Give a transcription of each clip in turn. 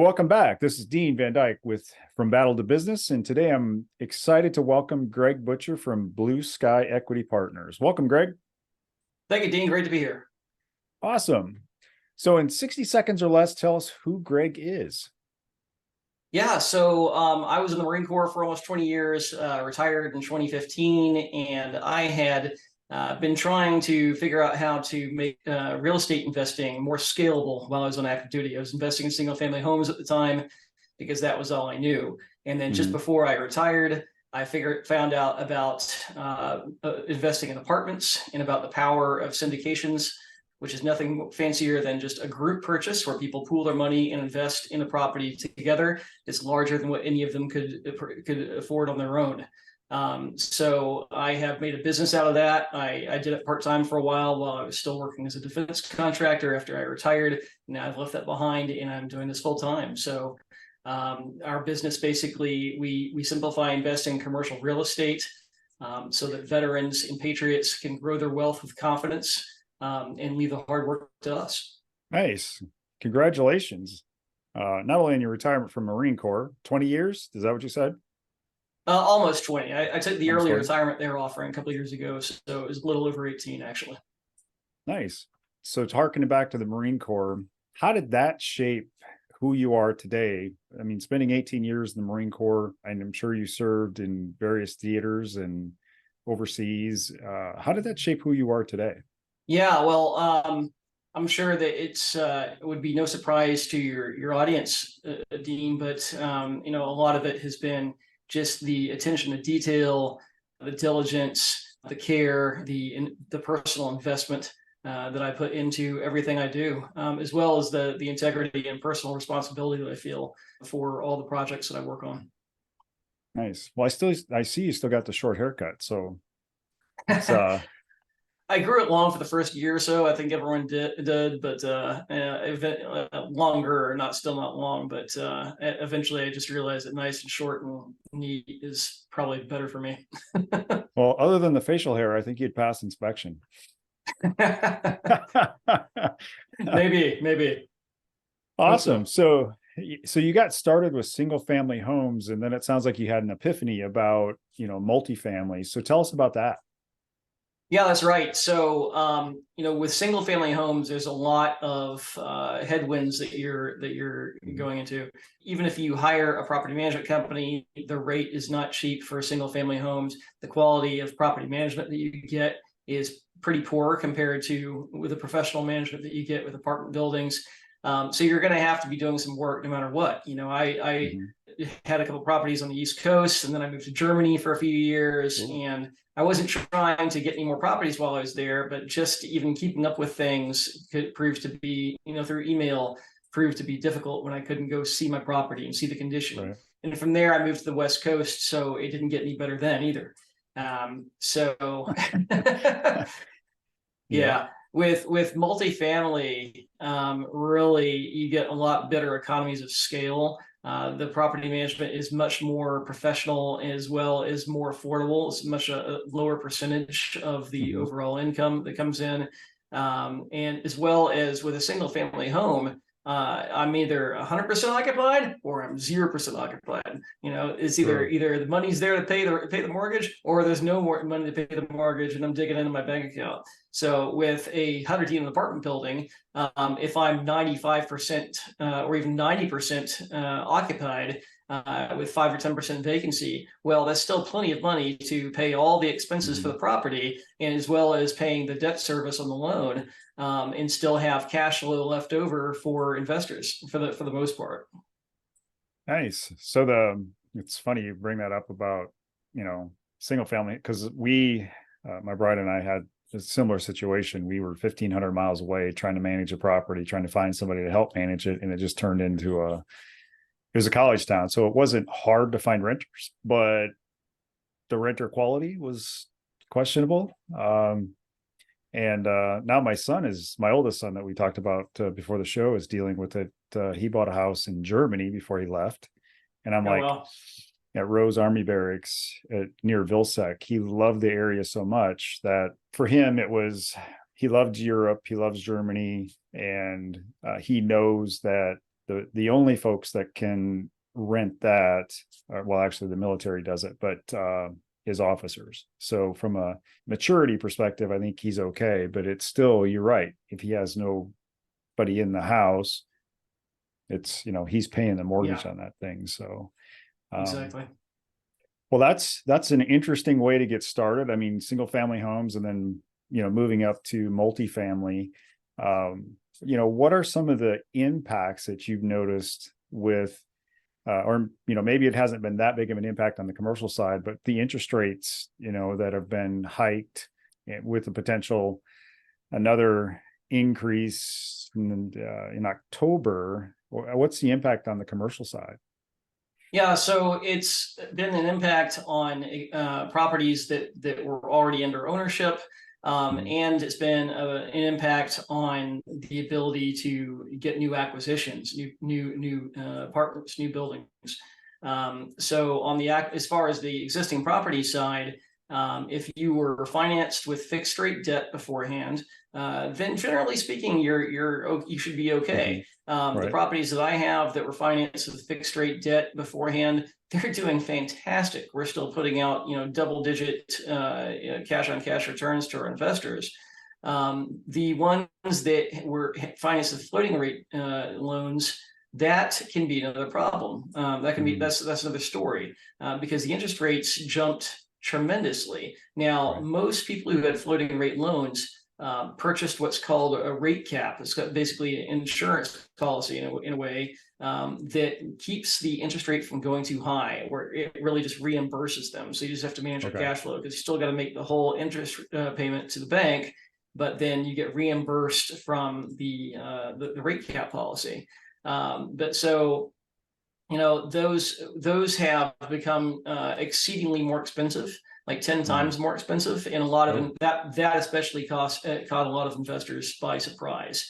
welcome back. This is Dean Van Dyke with From Battle to Business, and today I'm excited to welcome Greg Butcher from Blue Sky Equity Partners. Welcome, Greg. Thank you, Dean. Great to be here. Awesome. So in 60 seconds or less, tell us who Greg is. Yeah, so I was in the Marine Corps for almost 20 years, retired in 2015, and I had been trying to figure out how to make real estate investing more scalable while I was on active duty. I was investing in single-family homes at the time because that was all I knew. And then just before I retired, I found out about investing in apartments and about the power of syndications, which is nothing fancier than just a group purchase where people pool their money and invest in a property together. It's larger than what any of them could afford on their own. So I have made a business out of that. I did it part-time for a while I was still working as a defense contractor after I retired. Now I've left that behind and I'm doing this full-time. So our business, basically, we simplify investing in commercial real estate so that veterans and patriots can grow their wealth with confidence and leave the hard work to us. Nice. Congratulations. Not only in your retirement from Marine Corps, 20 years, is that what you said? Almost 20. I took the Almost early 20. retirement they were offering a couple of years ago, so it was a little over 18, actually. Nice. So to harken back to the Marine Corps, how did that shape who you are today? I mean, spending 18 years in the Marine Corps, and I'm sure you served in various theaters and overseas. How did that shape who you are today? Yeah, well, I'm sure that it would be no surprise to your audience, Dean, but a lot of it has been just the attention to detail, the diligence, the care, the personal investment that I put into everything I do, as well as the integrity and personal responsibility that I feel for all the projects that I work on. Nice. Well, I see you still got the short haircut, so it's I grew it long for the first year or so. I think everyone did, but longer, still not long. But eventually, I just realized that nice and short and neat is probably better for me. Well, other than the facial hair, I think you'd pass inspection. Maybe. Awesome. So you got started with single family homes, and then it sounds like you had an epiphany about multifamily. So tell us about that. Yeah, that's right. So, with single family homes, there's a lot of headwinds that you're going into. Even if you hire a property management company, the rate is not cheap for single family homes. The quality of property management that you get is pretty poor compared to with the professional management that you get with apartment buildings. So you're going to have to be doing some work no matter what. I had a couple properties on the East Coast, and then I moved to Germany for a few years, and I wasn't trying to get any more properties while I was there, but just even keeping up with things could prove to be, through email, proved to be difficult when I couldn't go see my property and see the condition. Right. And from there, I moved to the West Coast, so it didn't get any better then either. Yeah. With multifamily, really, you get a lot better economies of scale. The property management is much more professional as well as more affordable. It's much a lower percentage of the overall income that comes in. And as well as with a single family home, I'm either 100% occupied or I'm 0% occupied. It's either the money's there to pay the mortgage, or there's no more money to pay the mortgage, and I'm digging into my bank account. So with a 100-unit apartment building, if I'm 95% or even 90% occupied with 5 or 10% vacancy, well, that's still plenty of money to pay all the expenses for the property, and as well as paying the debt service on the loan, and still have cash flow left over for investors for the most part. Nice. So it's funny you bring that up about single family, because my bride and I had a similar situation. We were 1,500 miles away trying to manage a property, trying to find somebody to help manage it, and it just turned into it was a college town. So it wasn't hard to find renters, but the renter quality was questionable. And now my oldest son that we talked about before the show is dealing with it. He bought a house in Germany before he left. And I'm at Rose Army Barracks near Vilseck. He loved the area so much that for him, he loved Europe. He loves Germany. And he knows that the only folks that can rent that, well, actually the military does it, but is officers. So from a maturity perspective, I think he's okay, but it's still, you're right. If he has nobody in the house, it's, he's paying the mortgage on that thing. So Exactly. well, that's an interesting way to get started. I mean, single family homes and then, moving up to multifamily. What are some of the impacts that you've noticed with, or, maybe it hasn't been that big of an impact on the commercial side, but the interest rates, that have been hiked with the potential another increase in October. What's the impact on the commercial side? Yeah, so it's been an impact on properties that were already under ownership, and it's been an impact on the ability to get new acquisitions, new apartments, new buildings. So on the as far as the existing property side, if you were financed with fixed rate debt beforehand, then generally speaking, you should be okay. Right. The properties that I have that were financed with fixed rate debt beforehand, they're doing fantastic. We're still putting out, double-digit cash on cash returns to our investors. The ones that were financed with floating rate loans, that can be another problem. That can be that's another story, because the interest rates jumped tremendously. Now, most people who had floating rate loans purchased what's called a rate cap. It's got basically an insurance policy in a way that keeps the interest rate from going too high, where it really just reimburses them. So you just have to manage your cash flow, because you still got to make the whole interest payment to the bank, but then you get reimbursed from the rate cap policy. But so, those have become exceedingly more expensive, like 10 times more expensive, and a lot of that especially caught a lot of investors by surprise.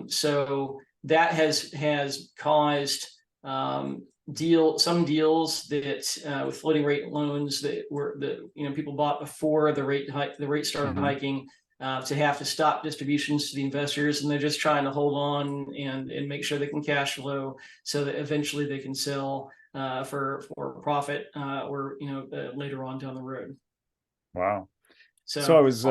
So that has caused some deals that with floating rate loans that people bought before the rate started hiking, to have to stop distributions to the investors, and they're just trying to hold on and make sure they can cash flow so that eventually they can sell for profit, or later on down the road. Wow. So I was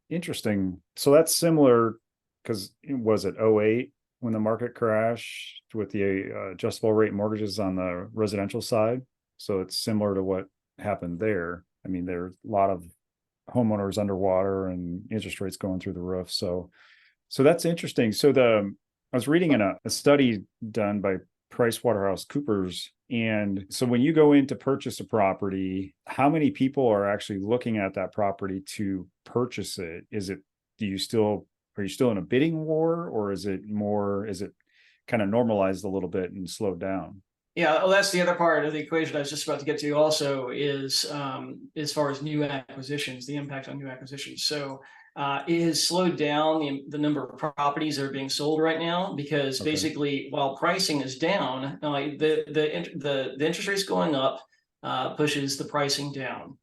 interesting. So that's similar, because was it 08 when the market crashed with the adjustable rate mortgages on the residential side? So it's similar to what happened there. I mean, there's a lot of homeowners underwater and interest rates going through the roof. So that's interesting. So I was reading in a study done by PricewaterhouseCoopers. And so when you go in to purchase a property, how many people are actually looking at that property to purchase it? Are you still in a bidding war, or is it kind of normalized a little bit and slowed down? Yeah, well, that's the other part of the equation I was just about to get to also, is as far as new acquisitions, the impact on new acquisitions. So it has slowed down the number of properties that are being sold right now, because basically, while pricing is down, the interest rates going up pushes the pricing down.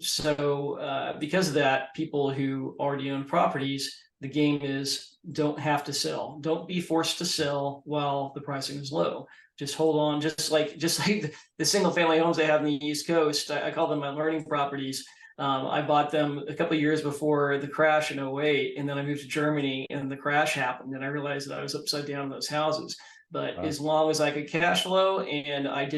So because of that, people who already own properties, the game is don't have to sell. Don't be forced to sell while the pricing is low. Just hold on, just like the single family homes they have in the East Coast. I call them my learning properties. I bought them a couple of years before the crash in 08, and then I moved to Germany and the crash happened, and I realized that I was upside down in those houses. But as long as I could cash flow and I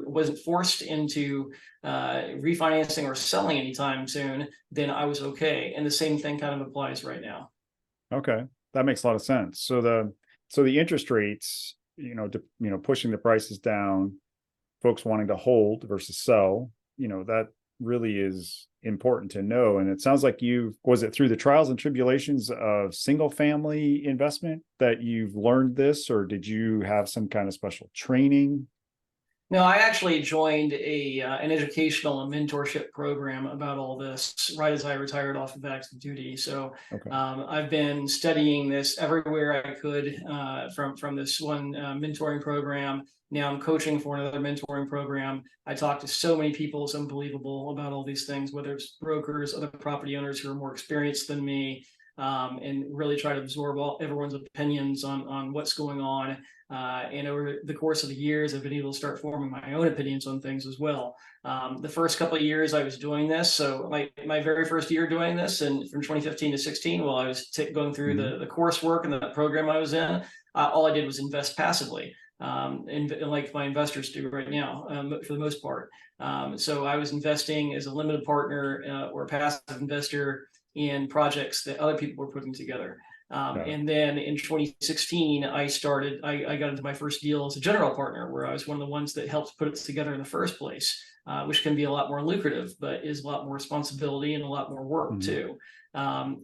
wasn't forced into refinancing or selling anytime soon, then I was okay. And the same thing kind of applies right now. Okay, that makes a lot of sense. So the interest rates, pushing the prices down, folks wanting to hold versus sell, that really is important to know. And it sounds like was it through the trials and tribulations of single family investment that you've learned this, or did you have some kind of special training? No, I actually joined an educational and mentorship program about all this right as I retired off of active duty. So I've been studying this everywhere I could, from this one mentoring program. Now I'm coaching for another mentoring program. I talk to so many people, it's unbelievable, about all these things, whether it's brokers, other property owners who are more experienced than me. and really try to absorb everyone's opinions on what's going on. And over the course of the years, I've been able to start forming my own opinions on things as well. The first couple of years I was doing this, so my very first year doing this, and from 2015 to 16, while I was going through the coursework and the program I was in, all I did was invest passively. And like my investors do right now, for the most part. So I was investing as a limited partner or a passive investor in projects that other people were putting together. And then in 2016, I got into my first deal as a general partner, where I was one of the ones that helped put it together in the first place, which can be a lot more lucrative, but is a lot more responsibility and a lot more work too.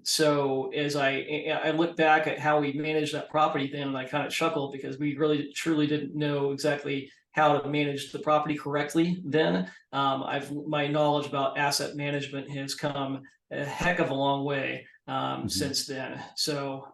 So as I look back at how we managed that property then, and I kind of chuckled because we really truly didn't know exactly how to manage the property correctly then. My knowledge about asset management has come a heck of a long way since then. So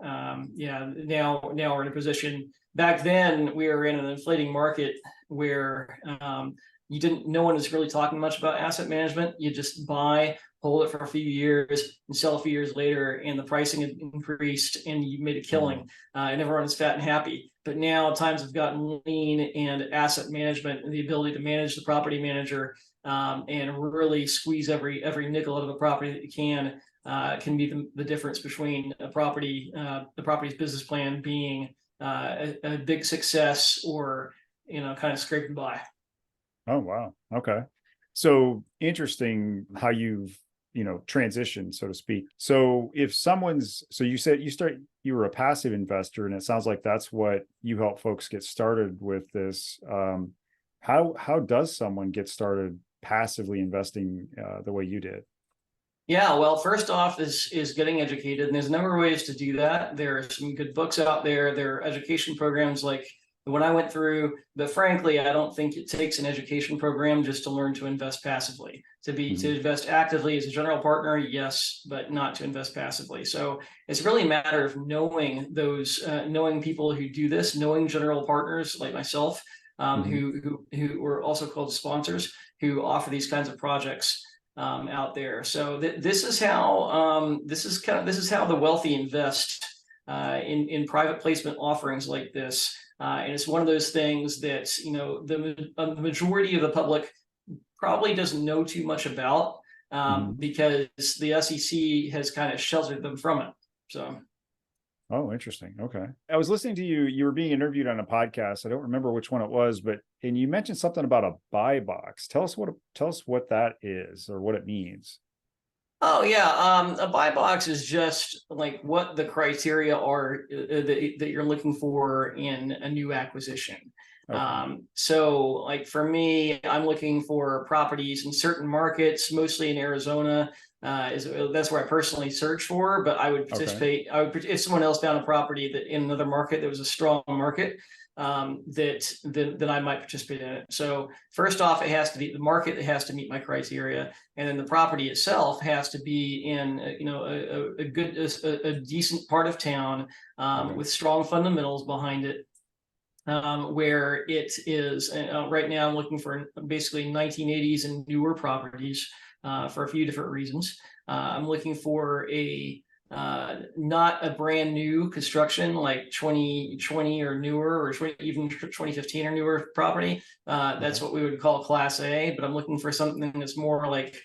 yeah, now we're in a position. Back then we were in an inflating market where no one was really talking much about asset management. You just buy, hold it for a few years, and sell a few years later, and the pricing had increased, and you made a killing, and everyone is fat and happy. But now times have gotten lean, and asset management and the ability to manage the property manager and really squeeze every nickel out of a property that you can be the difference between the property's business plan being a big success or kind of scraping by. Oh, wow. Okay. So interesting how you've, transitioned, so to speak. So if so you said you were a passive investor, and it sounds like that's what you help folks get started with this. How does someone get started passively investing the way you did? Yeah, well, first off is getting educated, and there's a number of ways to do that. There are some good books out there. There are education programs like the one I went through, but frankly, I don't think it takes an education program just to learn to invest passively. To invest actively as a general partner, yes, but not to invest passively. So it's really a matter of knowing knowing people who do this, knowing general partners like myself, who are also called sponsors, who offer these kinds of projects out there. So this is how the wealthy invest in private placement offerings like this. And it's one of those things that the majority of the public probably doesn't know too much about because the SEC has kind of sheltered them from it. So. Oh, interesting. Okay. I was listening to you. You were being interviewed on a podcast. I don't remember which one it was, and you mentioned something about a buy box. Tell us what that is or what it means. Oh yeah, a buy box is just like what the criteria are that you're looking for in a new acquisition. Okay. So like for me, I'm looking for properties in certain markets, mostly in Arizona. That's where I personally search for, but I would participate. Okay. If someone else found a property that in another market that was a strong market, that I might participate in it. So first off, it has to be the market that has to meet my criteria, and then the property itself has to be in a decent part of town with strong fundamentals behind it. Where it is right now, I'm looking for basically 1980s and newer properties for a few different reasons. I'm looking for not a brand new construction like 2020 or newer, or even 2015 or newer property. That's what we would call Class A, but I'm looking for something that's more like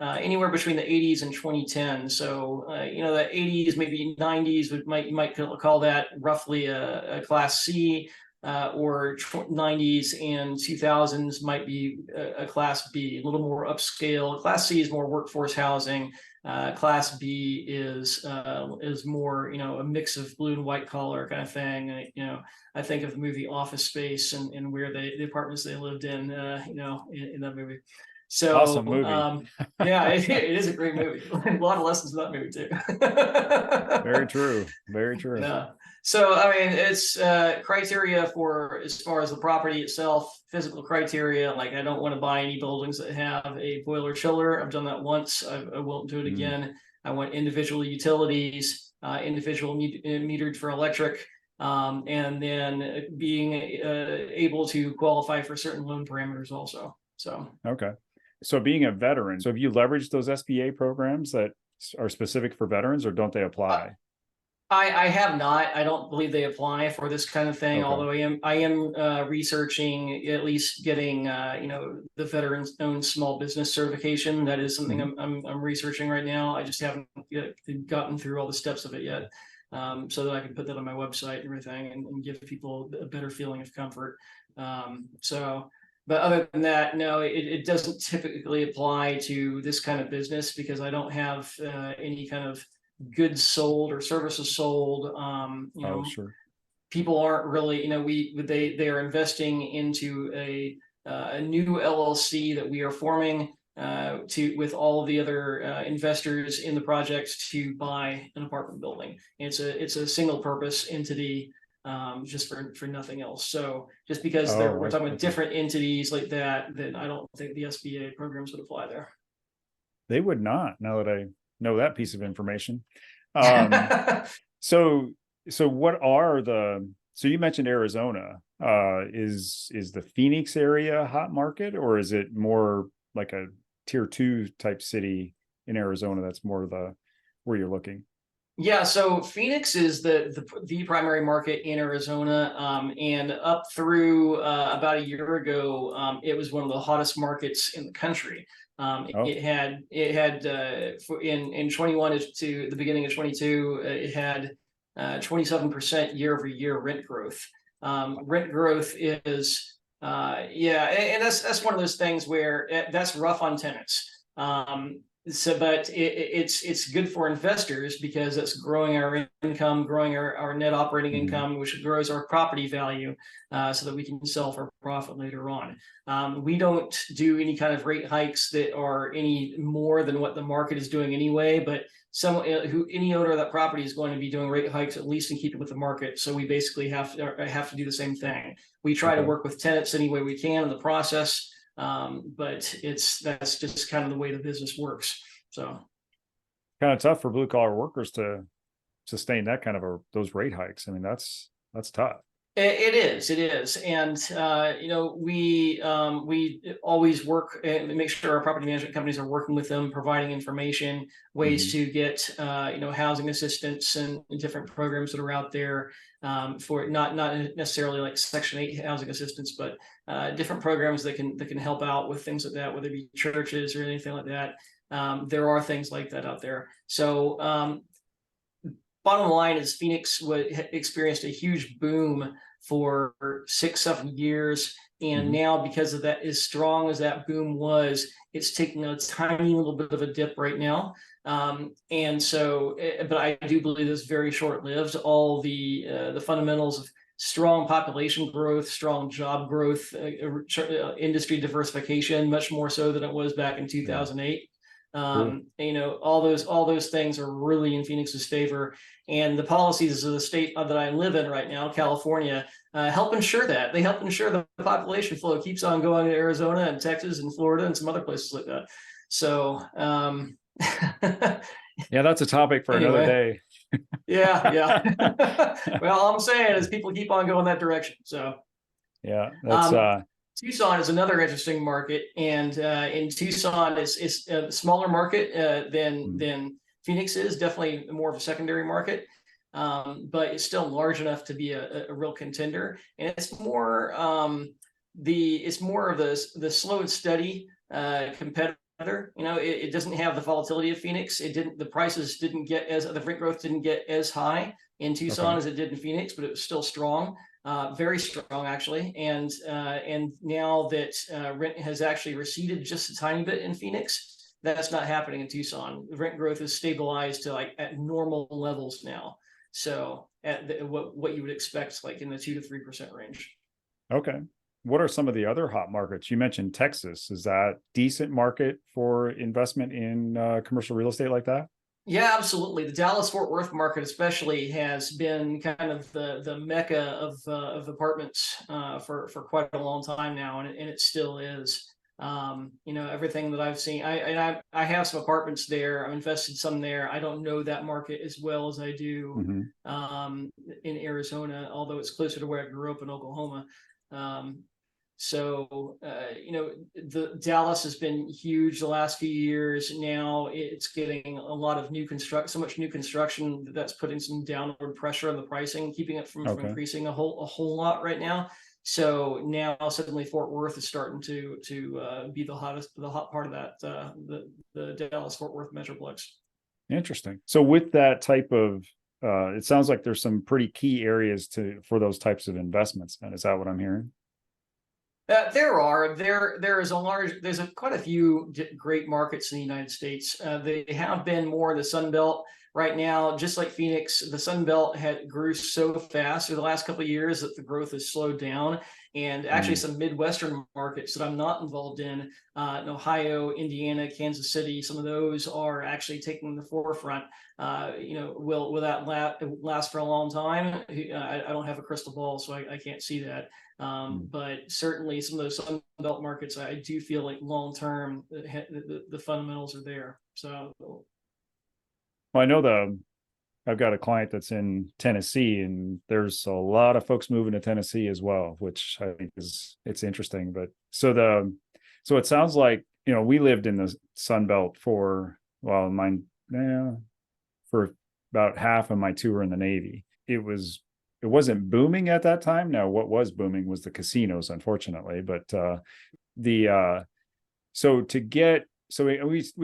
anywhere between the 80s and 2010. So, the 80s, maybe 90s, you might call that roughly a Class C. Or 90s and 2000s might be a Class B, a little more upscale. Class C is more workforce housing. Class B is more, a mix of blue and white collar kind of thing. I think of the movie Office Space and where the apartments they lived in, in that movie. So awesome movie. Yeah, it is a great movie. A lot of lessons in that movie too. Very true. Very true. Yeah. So I mean, it's criteria for as far as the property itself, physical criteria. Like I don't want to buy any buildings that have a boiler chiller. I've done that once. I won't do it again. I want individual utilities, individual metered for electric, and then being able to qualify for certain loan parameters also. So okay. So being a veteran, so have you leveraged those SBA programs that are specific for veterans, or don't they apply? I have not. I don't believe they apply for this kind of thing. Okay. Although I am researching at least getting the veterans-owned small business certification. That is something Mhm. I'm researching right now. I just haven't gotten through all the steps of it yet, so that I can put that on my website and everything, and give people a better feeling of comfort. So, but other than that, no, it doesn't typically apply to this kind of business because I don't have any kind of goods sold or services sold. Oh, sure. People aren't really, they are investing into a new LLC that we are forming to with all of the other investors in the project to buy an apartment building. It's a single purpose entity, just for nothing else. So just because Oh, we're talking about okay. different entities like that, then I don't think the SBA programs would apply there. They would not, now that I know that piece of information. Um, so what are the, so you mentioned Arizona. Is the Phoenix area a hot market, or is it more like a tier 2 type city in Arizona that's more the where you're looking? Yeah, so Phoenix is the primary market in Arizona, and up through about a year ago, it was one of the hottest markets in the country. Oh, In 21 to the beginning of 22, it had 27% year over year rent growth. Rent growth is yeah, and that's one of those things where that's rough on tenants. But it's good for investors because it's growing our income, growing our net operating mhm. income, which grows our property value, so that we can sell for profit later on. We don't do any kind of rate hikes that are any more than what the market is doing anyway, but any owner of that property is going to be doing rate hikes at least in keeping with the market. So we basically have to do the same thing. We try to Okay. work with tenants any way we can in the process, but that's just kind of the way the business works. So Kind of tough for blue collar workers to sustain that kind of those rate hikes. I mean, that's tough. it is, and we always work and make sure our property management companies are working with them, providing information, ways Mhm. to get housing assistance and different programs that are out there, for not necessarily like Section 8 housing assistance, but different programs that can help out with things like that, whether it be churches or anything like that. There are things like that out there. So bottom line is Phoenix experienced a huge boom for 6 7 years, and Mhm. now because of that, as strong as that boom was, it's taking a tiny little bit of a dip right now. And so but I do believe it's very short-lived. All the fundamentals of strong population growth, strong job growth, industry diversification, much more so than it was back in Yeah. 2008. Cool. All those things are really in Phoenix's favor, and the policies of the state that I live in right now, California, help ensure that. They help ensure the population flow keeps on going to Arizona and Texas and Florida and some other places like that. So Yeah, that's a topic for another anyway, day. yeah. Well, all I'm saying is people keep on going that direction. So Yeah, that's um, Tucson is another interesting market, and in Tucson, it's a smaller market than Phoenix is. Definitely more of a secondary market, but it's still large enough to be a real contender. And it's more of the slow and steady competitor. It doesn't have the volatility of Phoenix. It didn't. The prices didn't get as the rent growth didn't get as high in okay. Tucson as it did in Phoenix, but it was still strong. Very strong actually, and now that rent has actually receded just a tiny bit in Phoenix, that's not happening in Tucson. The rent growth is stabilized to like at normal levels now, so at what you would expect, like in the 2 to 3% range. Okay. What are some of the other hot markets? You mentioned Texas. Is that decent market for investment in commercial real estate like that? Yeah, absolutely. The Dallas Fort Worth market, especially, has been kind of the mecca of apartments for quite a long time now, and it still is. Everything that I've seen, I have some apartments there. I've invested some there. I don't know that market as well as I do Mhm. in Arizona, although it's closer to where I grew up in Oklahoma. Um, So, the Dallas has been huge the last few years. Now it's getting a lot of so much new construction that's putting some downward pressure on the pricing, keeping it from Okay. increasing a whole lot right now. So now suddenly Fort Worth is starting to be the hot part of that, the Dallas Fort Worth metroplex. Interesting. So with that type of, it sounds like there's some pretty key areas for those types of investments. And is that what I'm hearing? There's quite a few great markets in the United States. They have been more the Sun Belt right now, just like Phoenix. The Sun Belt grew so fast over the last couple of years that the growth has slowed down. And actually, some Midwestern markets that I'm not involved in Ohio, Indiana, Kansas City, some of those are actually taking the forefront. Will that last for a long time? I don't have a crystal ball, so I can't see that. But certainly some of those Sun Belt markets, I do feel like long term the fundamentals are there. So, well, I know I've got a client that's in Tennessee, and there's a lot of folks moving to Tennessee as well, which I think it's interesting. But so it sounds like, we lived in the Sun Belt for for about half of my tour in the Navy. It wasn't booming at that time. Now, what was booming was the casinos, unfortunately. But we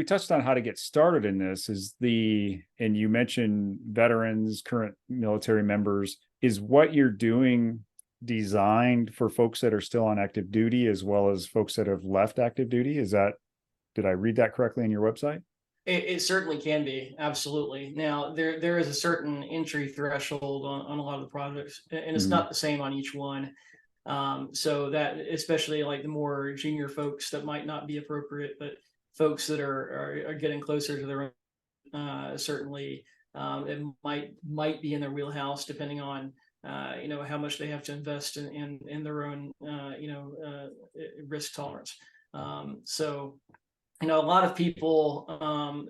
touched on how to get started in this. And you mentioned veterans, current military members. Is what you're doing designed for folks that are still on active duty as well as folks that have left active duty? Did I read that correctly on your website? It certainly can be, absolutely. Now there is a certain entry threshold on a lot of the projects, and it's not the same on each one. So that, especially like the more junior folks, that might not be appropriate, but folks that are getting closer to their own, certainly it might be in their wheelhouse, depending on how much they have to invest in their own risk tolerance. So a lot of people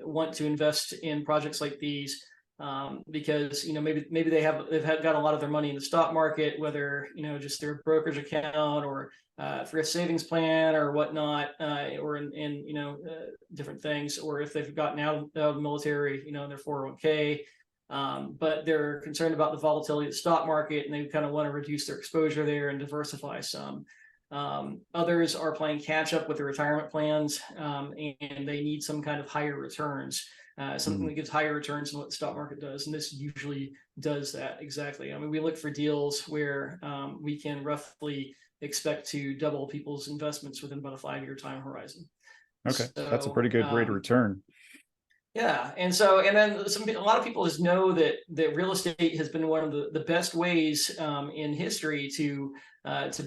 want to invest in projects like these because maybe they've got a lot of their money in the stock market, whether just their brokerage account or thrift savings plan or whatnot, or in different things, or if they've gotten out of the military, in their 401k. But they're concerned about the volatility of the stock market, and they kind of want to reduce their exposure there and diversify some. Others are playing catch up with their retirement plans, and they need some kind of higher returns, something that gives higher returns than what the stock market does. And this usually does that exactly. I mean, we look for deals where we can roughly expect to double people's investments within about a 5-year time horizon. Okay, so that's a pretty good rate of return. Yeah, and then a lot of people just know that real estate has been one of the best ways in history to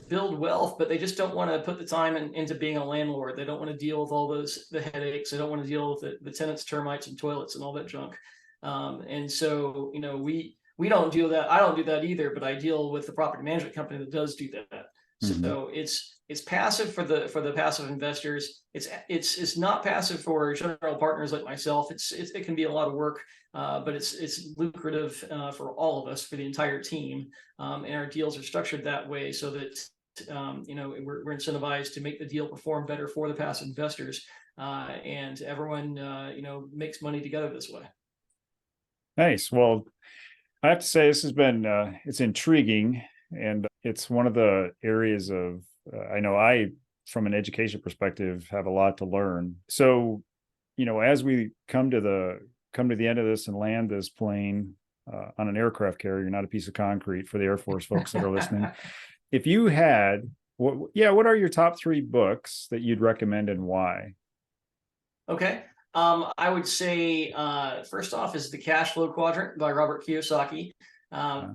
build wealth, but they just don't want to put the time into being a landlord. They don't want to deal with all the headaches. They don't want to deal with the tenants, termites, and toilets and all that junk. And so we don't do that. I don't do that either, but I deal with the property management company that does do that. So it's passive for the passive investors. It's not passive for general partners like myself. It can be a lot of work, but it's lucrative for all of us, for the entire team. And our deals are structured that way so that we're incentivized to make the deal perform better for the passive investors, and everyone makes money together this way. Nice. Well, I have to say this has been it's intriguing, and it's one of the areas of I know from an education perspective, have a lot to learn. So, as we come to the end of this and land this plane on an aircraft carrier, not a piece of concrete, for the Air Force folks that are listening. If you had, what are your top 3 books that you'd recommend and why? Okay. I would say first off is The Cash Flow Quadrant by Robert Kiyosaki.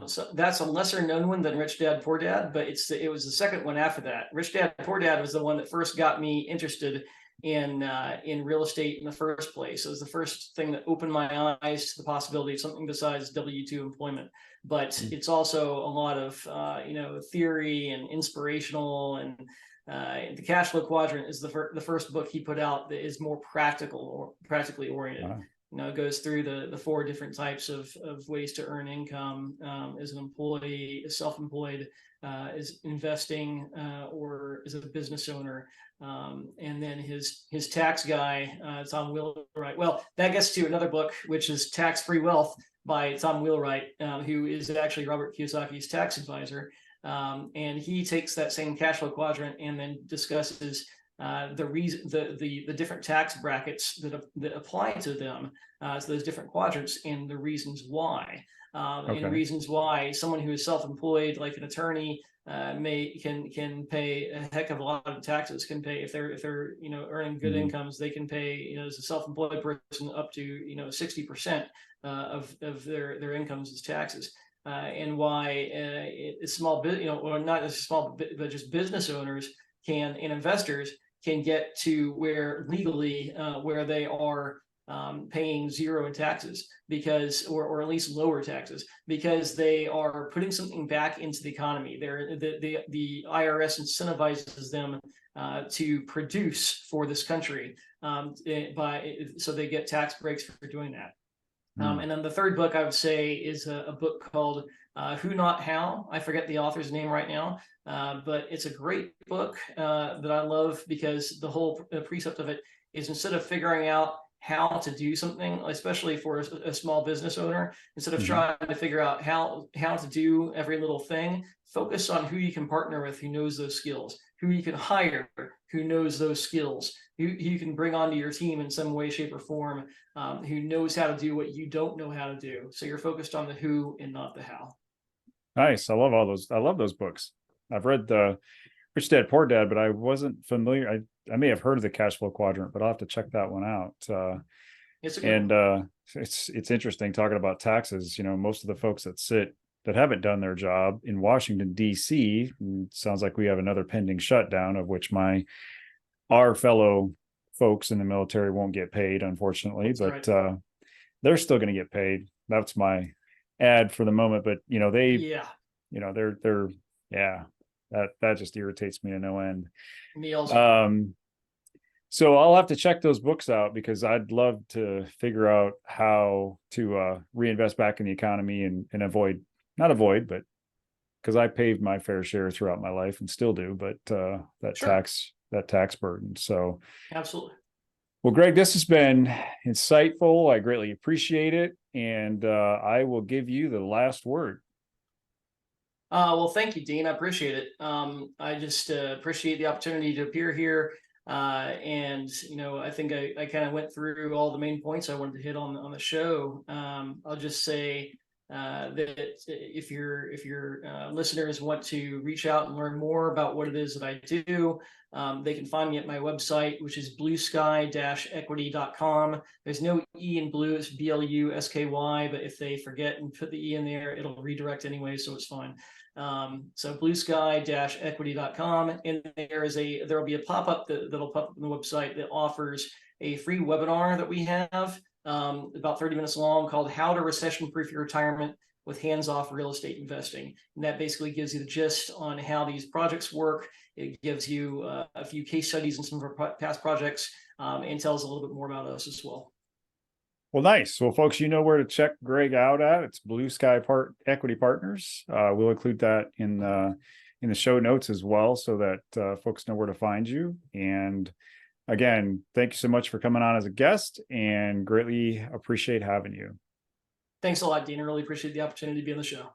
So that's a lesser known one than Rich Dad Poor Dad, but it was the second one after that. Rich Dad Poor Dad was the one that first got me interested in real estate in the first place. It was the first thing that opened my eyes to the possibility of something besides W-2 employment. But it's also a lot of theory and inspirational, and The Cash Flow Quadrant is the first book he put out that is more practically oriented. Wow. it goes through the four different types of ways to earn income as an employee, self-employed, is investing, or as a business owner. And then his tax guy, Tom Wheelwright. Well, that gets to another book, which is Tax-Free Wealth by Tom Wheelwright, who is actually Robert Kiyosaki's tax advisor. And he takes that same cash flow quadrant and then discusses the different tax brackets that apply to them, so those different quadrants, and the reasons why. And reasons why someone who is self-employed, like an attorney, can pay a heck of a lot of taxes. Can pay if they're earning good incomes, they can pay, as a self-employed person, up to 60% of their incomes as taxes. And why a small bit, or not as small, but just business owners and investors can get to where legally where they are paying zero in taxes, because or at least lower taxes, because they are putting something back into the economy. The IRS incentivizes them to produce for this country, so they get tax breaks for doing that. And then the third book I would say is a book called Who Not How. I forget the author's name right now, but it's a great book that I love, because the whole precept of it is, instead of figuring out how to do something, especially for a small business owner, instead of trying to figure out how to do every little thing, focus on who you can partner with, who knows those skills, who you can hire, who knows those skills, who you can bring onto your team in some way, shape, or form, who knows how to do what you don't know how to do. So you're focused on the who and not the how. Nice. I love all those. I love those books. I've read the Rich Dad Poor Dad, but I wasn't familiar. I may have heard of the cash flow quadrant, but I'll have to check that one out. It's a good one. It's interesting talking about taxes. Most of the folks that haven't done their job in Washington, D.C., sounds like we have another pending shutdown, of which our fellow folks in the military won't get paid, unfortunately. That's but right. They're still going to get paid. That's my ad for the moment. But that just irritates me to no end. Me also. So I'll have to check those books out, because I'd love to figure out how to reinvest back in the economy and not avoid, but because I paid my fair share throughout my life and still do, but that tax burden. So absolutely. Well, Greg, this has been insightful. I greatly appreciate it. And I will give you the last word. Well, thank you, Dean. I appreciate it. I just appreciate the opportunity to appear here. And I think I kind of went through all the main points I wanted to hit on the show. I'll just say that if your listeners want to reach out and learn more about what it is that I do, they can find me at my website, which is bluesky-equity.com. There's no E in blue, it's BLUSKY, but if they forget and put the E in there, it'll redirect anyway, so it's fine. So bluesky-equity.com, and there'll be a pop-up that'll pop up on the website that offers a free webinar that we have, about 30 minutes long, called How to Recession-Proof Your Retirement with Hands-Off Real Estate Investing. And that basically gives you the gist on how these projects work. It gives you a few case studies and some of our past projects, and tells a little bit more about us as well. Well, nice. Well, folks, you know where to check Greg out at. It's Blue Sky Equity Partners. We'll include that in the show notes as well, so that folks know where to find you. And again, thank you so much for coming on as a guest, and greatly appreciate having you. Thanks a lot, Dean. I really appreciate the opportunity to be on the show.